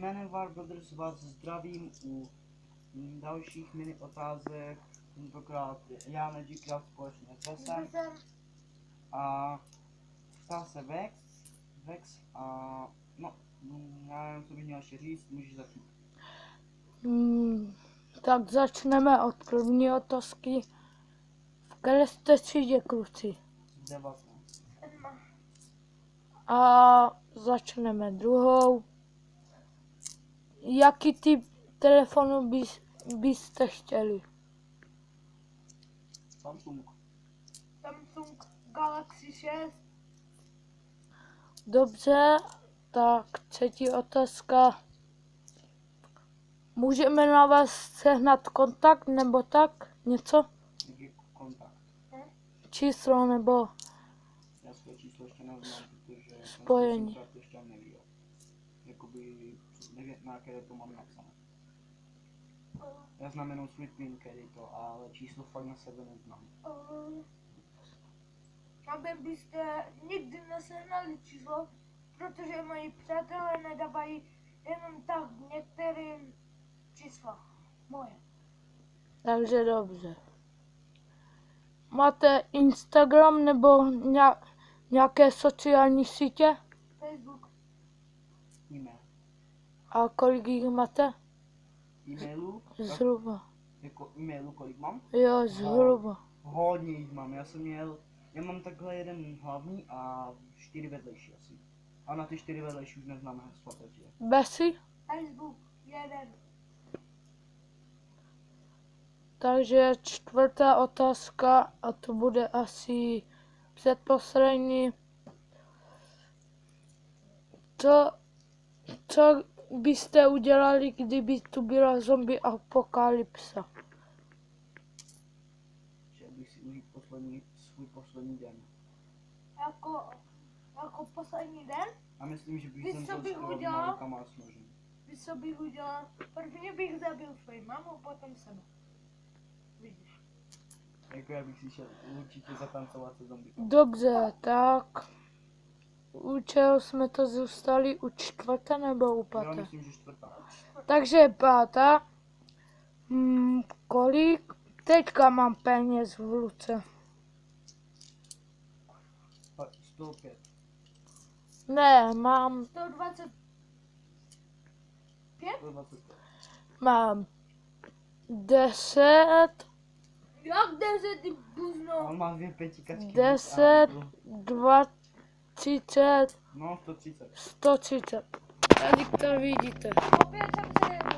jménem War Brothers vás zdravím u dalších mini otázek. Tentokrát já Magicraft společně s Vesem. A ptal se Vex a no, já nevím, co bych měl ještě říct, můžeš začít. Tak začneme od první otázky. V které jste třídě, kluci? 19. A začneme druhou. Jaký typ telefonu byste chtěli? Samsung. Samsung Galaxy 6. Dobře, tak třetí otázka. Můžeme na vás sehnat kontakt nebo tak? Něco? Jaký kontakt? Číslo nebo Já své číslo ještě neznám, protože spojení? jsem to ještě neviděl. Jakoby nevím, na které to mám napsané. Já znám jenom svůj PIN, který to, ale číslo fakt na sebe neznám. Aby byste nikdy nesehnali číslo, protože moji přátelé nedávají jenom tak některým čísla moje. Takže dobře. Máte Instagram nebo nějaké sociální sítě? Facebook. E-mail. A kolik jich máte? E-mailu? Zhruba. Jako e-mailu kolik mám? Jo, zhruba. Hodně jich mám, já mám takhle jeden hlavní a 4 vedlejší asi. A na ty 4 vedlejší už neznám hesla, takže. Besi? Facebook 1. Takže čtvrtá otázka a to bude asi předposlední. Co byste udělali, kdyby tu byla zombie apokalypsa? Že bych si užít svůj poslední den. Jako poslední den? A myslím, že bych Víš, jsem co to bych skoro udělal? rukama a s nožem. Víš, co bych udělal? Prvně bych zabil svoji mamu, potom sebe. Vidíš. Jako já bych si šel určitě zatancovat se zombie. Dobře, tak u čeho jsme to zůstali? U čtvrté nebo u Já páté? myslím, že čtvrtá. Takže pátá. Kolik teďka mám peněz v ruce? 105. Ne, mám 120. 125. Mám 10, Jak 10 ty buzno? On má 2 pětikačky. 10, 20, No, 130. 130. Tady to vidíte. Opět jsem se jedl.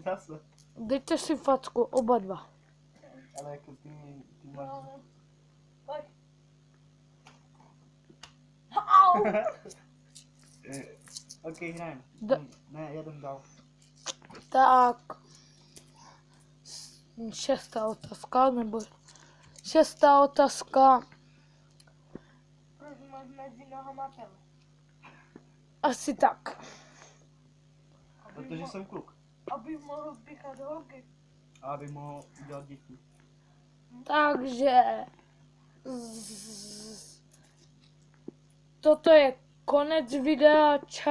Zase. Dejte si facku, oba dva. Ale jako ty máš... No. Pojď. Au! Ok, hrajem. Ne, jedem dál. Tak. Šestá otázka. Proč máš mezi nohama tele? Asi tak. Protože jsem kluk. Abych mohl píchat holky. A abych mohl udělat děti. Takže toto je konec videa. Čau.